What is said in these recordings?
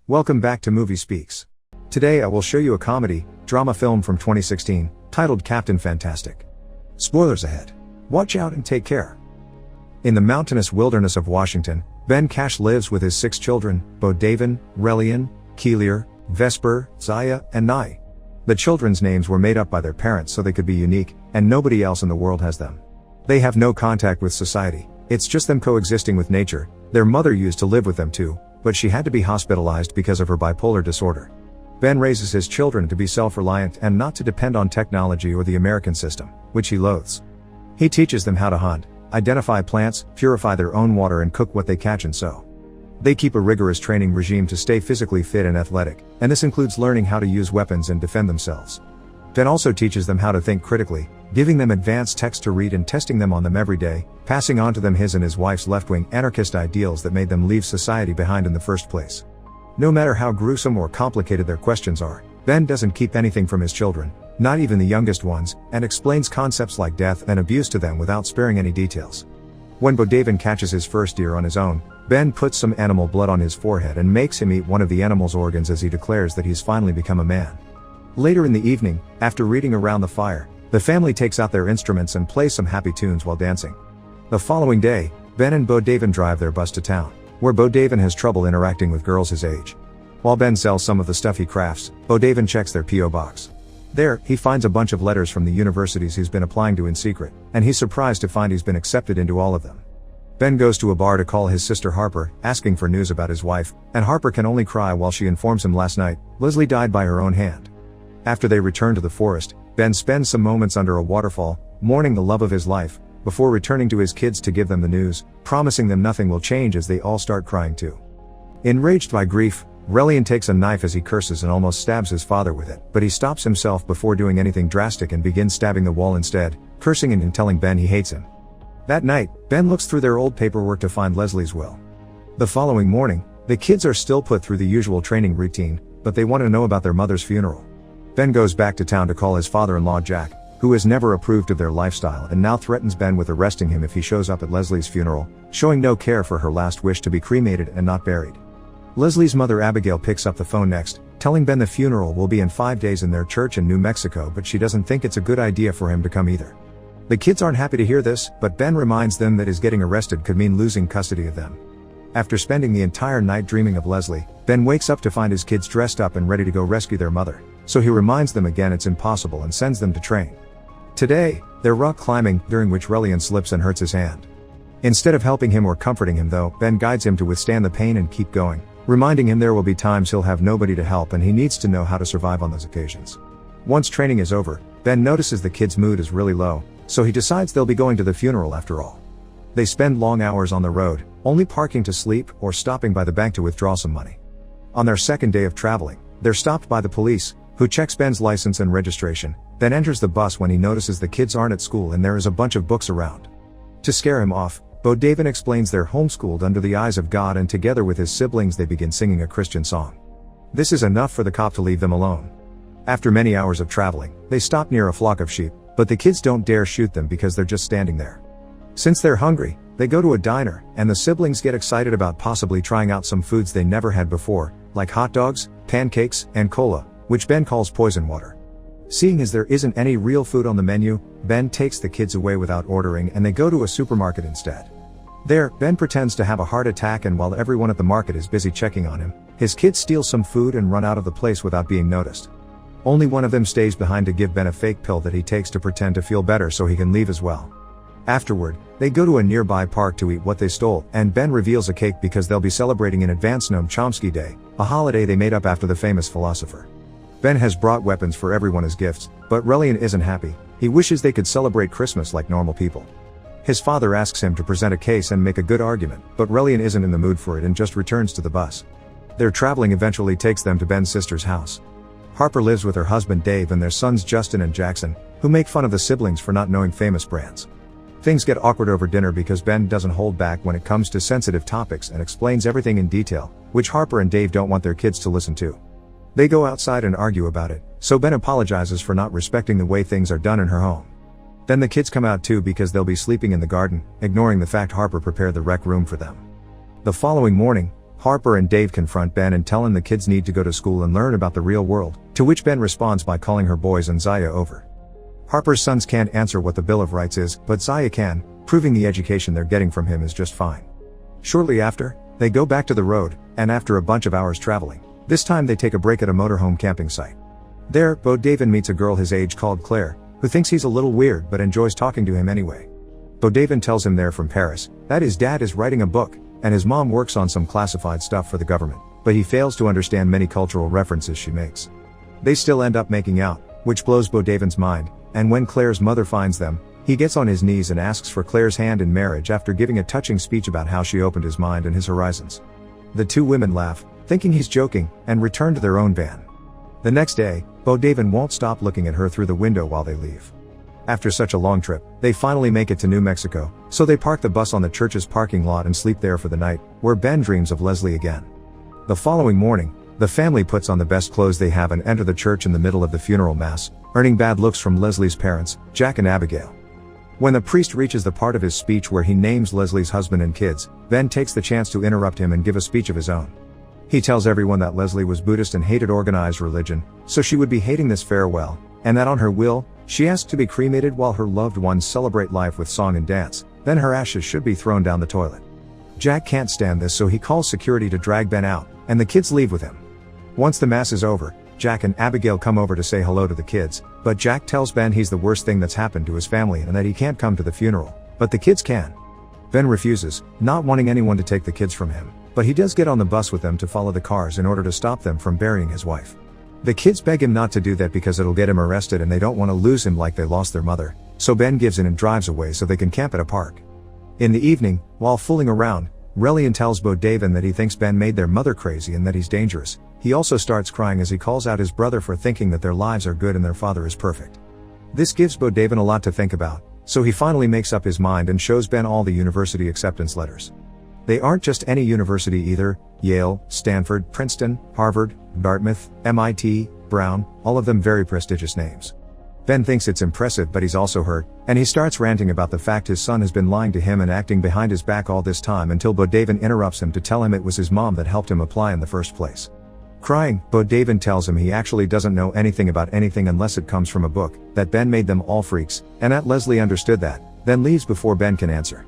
Welcome back to Movie Speaks. Today I will show you a comedy, drama film from 2016, titled Captain Fantastic. Spoilers ahead. Watch out and take care. In the mountainous wilderness of Washington, Ben Cash lives with his 6 children, Bo Davin, Relian, Keelier, Vesper, Zaya, and Nye. The children's names were made up by their parents so they could be unique, and nobody else in the world has them. They have no contact with society, it's just them coexisting with nature. Their mother used to live with them too, but she had to be hospitalized because of her bipolar disorder. Ben raises his children to be self-reliant and not to depend on technology or the American system, which he loathes. He teaches them how to hunt, identify plants, purify their own water and cook what they catch and sew. They keep a rigorous training regime to stay physically fit and athletic, and this includes learning how to use weapons and defend themselves. Ben also teaches them how to think critically, giving them advanced text to read and testing them on them every day, passing on to them his and his wife's left-wing anarchist ideals that made them leave society behind in the first place. No matter how gruesome or complicated their questions are, Ben doesn't keep anything from his children, not even the youngest ones, and explains concepts like death and abuse to them without sparing any details. When Bo Davin catches his first deer on his own, Ben puts some animal blood on his forehead and makes him eat one of the animal's organs as he declares that he's finally become a man. Later in the evening, after reading around the fire, the family takes out their instruments and plays some happy tunes while dancing. The following day, Ben and Bo Davin drive their bus to town, where Bo Davin has trouble interacting with girls his age. While Ben sells some of the stuff he crafts, Bo Davin checks their P.O. box. There, he finds a bunch of letters from the universities he's been applying to in secret, and he's surprised to find he's been accepted into all of them. Ben goes to a bar to call his sister Harper, asking for news about his wife, and Harper can only cry while she informs him last night, Leslie died by her own hand. After they return to the forest, Ben spends some moments under a waterfall, mourning the love of his life, before returning to his kids to give them the news, promising them nothing will change as they all start crying too. Enraged by grief, Relian takes a knife as he curses and almost stabs his father with it, but he stops himself before doing anything drastic and begins stabbing the wall instead, cursing and telling Ben he hates him. That night, Ben looks through their old paperwork to find Leslie's will. The following morning, the kids are still put through the usual training routine, but they want to know about their mother's funeral. Ben goes back to town to call his father-in-law Jack, who has never approved of their lifestyle and now threatens Ben with arresting him if he shows up at Leslie's funeral, showing no care for her last wish to be cremated and not buried. Leslie's mother Abigail picks up the phone next, telling Ben the funeral will be in 5 days in their church in New Mexico, but she doesn't think it's a good idea for him to come either. The kids aren't happy to hear this, but Ben reminds them that his getting arrested could mean losing custody of them. After spending the entire night dreaming of Leslie, Ben wakes up to find his kids dressed up and ready to go rescue their mother, so he reminds them again it's impossible and sends them to train. Today, they're rock climbing, during which Relian slips and hurts his hand. Instead of helping him or comforting him though, Ben guides him to withstand the pain and keep going, reminding him there will be times he'll have nobody to help and he needs to know how to survive on those occasions. Once training is over, Ben notices the kid's mood is really low, so he decides they'll be going to the funeral after all. They spend long hours on the road, only parking to sleep or stopping by the bank to withdraw some money. On their second day of traveling, they're stopped by the police, who checks Ben's license and registration, then enters the bus when he notices the kids aren't at school and there is a bunch of books around. To scare him off, Bo Davin explains they're homeschooled under the eyes of God, and together with his siblings they begin singing a Christian song. This is enough for the cop to leave them alone. After many hours of traveling, they stop near a flock of sheep, but the kids don't dare shoot them because they're just standing there. Since they're hungry, they go to a diner, and the siblings get excited about possibly trying out some foods they never had before, like hot dogs, pancakes, and cola, which Ben calls poison water. Seeing as there isn't any real food on the menu, Ben takes the kids away without ordering and they go to a supermarket instead. There, Ben pretends to have a heart attack, and while everyone at the market is busy checking on him, his kids steal some food and run out of the place without being noticed. Only one of them stays behind to give Ben a fake pill that he takes to pretend to feel better so he can leave as well. Afterward, they go to a nearby park to eat what they stole, and Ben reveals a cake because they'll be celebrating in advance Noam Chomsky Day, a holiday they made up after the famous philosopher. Ben has brought weapons for everyone as gifts, but Relian isn't happy. He wishes they could celebrate Christmas like normal people. His father asks him to present a case and make a good argument, but Relian isn't in the mood for it and just returns to the bus. Their traveling eventually takes them to Ben's sister's house. Harper lives with her husband Dave and their sons Justin and Jackson, who make fun of the siblings for not knowing famous brands. Things get awkward over dinner because Ben doesn't hold back when it comes to sensitive topics and explains everything in detail, which Harper and Dave don't want their kids to listen to. They go outside and argue about it, so Ben apologizes for not respecting the way things are done in her home. Then the kids come out too because they'll be sleeping in the garden, ignoring the fact Harper prepared the rec room for them. The following morning, Harper and Dave confront Ben and tell him the kids need to go to school and learn about the real world, to which Ben responds by calling her boys and Zaya over. Harper's sons can't answer what the Bill of Rights is, but Zaya can, proving the education they're getting from him is just fine. Shortly after, they go back to the road, and after a bunch of hours traveling, this time they take a break at a motorhome camping site. There, Bo Davin meets a girl his age called Claire, who thinks he's a little weird but enjoys talking to him anyway. Bo Davin tells him they're from Paris, that his dad is writing a book, and his mom works on some classified stuff for the government, but he fails to understand many cultural references she makes. They still end up making out, which blows Bo Davin's mind, and when Claire's mother finds them, he gets on his knees and asks for Claire's hand in marriage after giving a touching speech about how she opened his mind and his horizons. The two women laugh, thinking he's joking, and return to their own van. The next day, Bo Davin won't stop looking at her through the window while they leave. After such a long trip, they finally make it to New Mexico, so they park the bus on the church's parking lot and sleep there for the night, where Ben dreams of Leslie again. The following morning, the family puts on the best clothes they have and enter the church in the middle of the funeral mass, earning bad looks from Leslie's parents, Jack and Abigail. When the priest reaches the part of his speech where he names Leslie's husband and kids, Ben takes the chance to interrupt him and give a speech of his own. He tells everyone that Leslie was Buddhist and hated organized religion, so she would be hating this farewell, and that on her will, she asked to be cremated while her loved ones celebrate life with song and dance, then her ashes should be thrown down the toilet. Jack can't stand this, so he calls security to drag Ben out, and the kids leave with him. Once the mass is over, Jack and Abigail come over to say hello to the kids, but Jack tells Ben he's the worst thing that's happened to his family and that he can't come to the funeral, but the kids can. Ben refuses, not wanting anyone to take the kids from him, but he does get on the bus with them to follow the cars in order to stop them from burying his wife. The kids beg him not to do that because it'll get him arrested and they don't want to lose him like they lost their mother, so Ben gives in and drives away so they can camp at a park. In the evening, while fooling around, Relian tells Bo Davin that he thinks Ben made their mother crazy and that he's dangerous. He also starts crying as he calls out his brother for thinking that their lives are good and their father is perfect. This gives Bo Davin a lot to think about, so he finally makes up his mind and shows Ben all the university acceptance letters. They aren't just any university either: Yale, Stanford, Princeton, Harvard, Dartmouth, MIT, Brown, all of them very prestigious names. Ben thinks it's impressive, but he's also hurt, and he starts ranting about the fact his son has been lying to him and acting behind his back all this time until Bo Davin interrupts him to tell him it was his mom that helped him apply in the first place. Crying, Bo Davin tells him he actually doesn't know anything about anything unless it comes from a book, that Ben made them all freaks, and that Leslie understood that, then leaves before Ben can answer.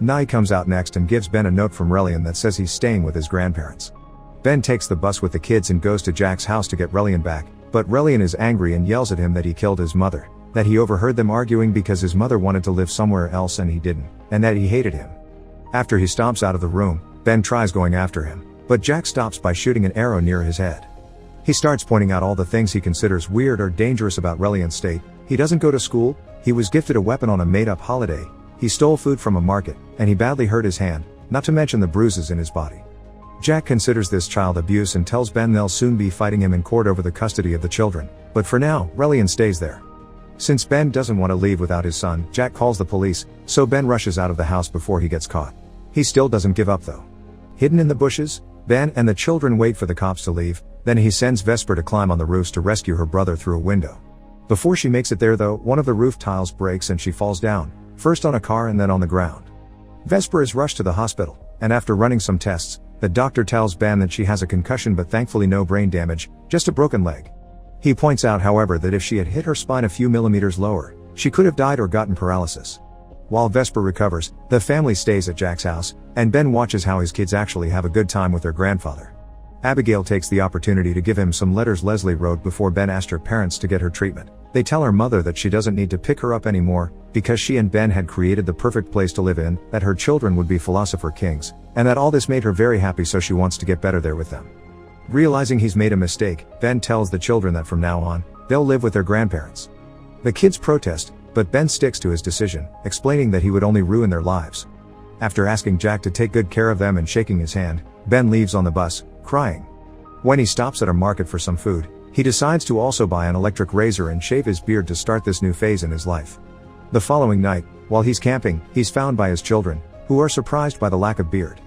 Nye comes out next and gives Ben a note from Relian that says he's staying with his grandparents. Ben takes the bus with the kids and goes to Jack's house to get Relian back, but Relian is angry and yells at him that he killed his mother, that he overheard them arguing because his mother wanted to live somewhere else and he didn't, and that he hated him. After he stomps out of the room, Ben tries going after him, but Jack stops by shooting an arrow near his head. He starts pointing out all the things he considers weird or dangerous about Relian's state. He doesn't go to school, he was gifted a weapon on a made-up holiday, he stole food from a market, and he badly hurt his hand, not to mention the bruises in his body. Jack considers this child abuse and tells Ben they'll soon be fighting him in court over the custody of the children, but for now, Relian stays there. Since Ben doesn't want to leave without his son, Jack calls the police, so Ben rushes out of the house before he gets caught. He still doesn't give up though. Hidden in the bushes, Ben and the children wait for the cops to leave, then he sends Vesper to climb on the roofs to rescue her brother through a window. Before she makes it there though, one of the roof tiles breaks and she falls down, first on a car and then on the ground. Vesper is rushed to the hospital, and after running some tests, the doctor tells Ben that she has a concussion but thankfully no brain damage, just a broken leg. He points out however that if she had hit her spine a few millimeters lower, she could have died or gotten paralysis. While Vesper recovers, the family stays at Jack's house, and Ben watches how his kids actually have a good time with their grandfather. Abigail takes the opportunity to give him some letters Leslie wrote before Ben asked her parents to get her treatment. They tell her mother that she doesn't need to pick her up anymore, because she and Ben had created the perfect place to live in, that her children would be philosopher kings, and that all this made her very happy, so she wants to get better there with them. Realizing he's made a mistake, Ben tells the children that from now on, they'll live with their grandparents. The kids protest, but Ben sticks to his decision, explaining that he would only ruin their lives. After asking Jack to take good care of them and shaking his hand, Ben leaves on the bus, crying. When he stops at a market for some food, he decides to also buy an electric razor and shave his beard to start this new phase in his life. The following night, while he's camping, he's found by his children, who are surprised by the lack of beard.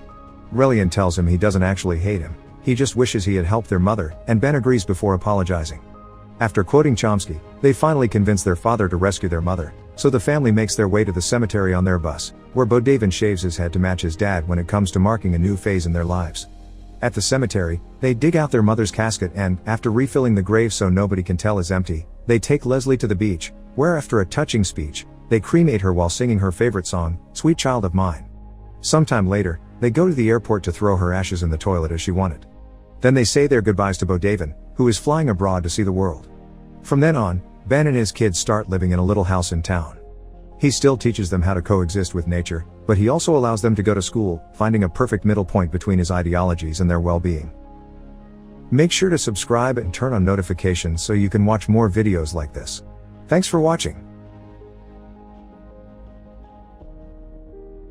Relian tells him he doesn't actually hate him, he just wishes he had helped their mother, and Ben agrees before apologizing. After quoting Chomsky, they finally convince their father to rescue their mother, so the family makes their way to the cemetery on their bus, where Bo Davin shaves his head to match his dad when it comes to marking a new phase in their lives. At the cemetery, they dig out their mother's casket and, after refilling the grave so nobody can tell is empty, they take Leslie to the beach, where after a touching speech, they cremate her while singing her favorite song, Sweet Child of Mine. Sometime later, they go to the airport to throw her ashes in the toilet as she wanted. Then they say their goodbyes to Bo Davin, who is flying abroad to see the world. From then on, Ben and his kids start living in a little house in town. He still teaches them how to coexist with nature, but he also allows them to go to school, finding a perfect middle point between his ideologies and their well-being. Make sure to subscribe and turn on notifications so you can watch more videos like this. Thanks for watching.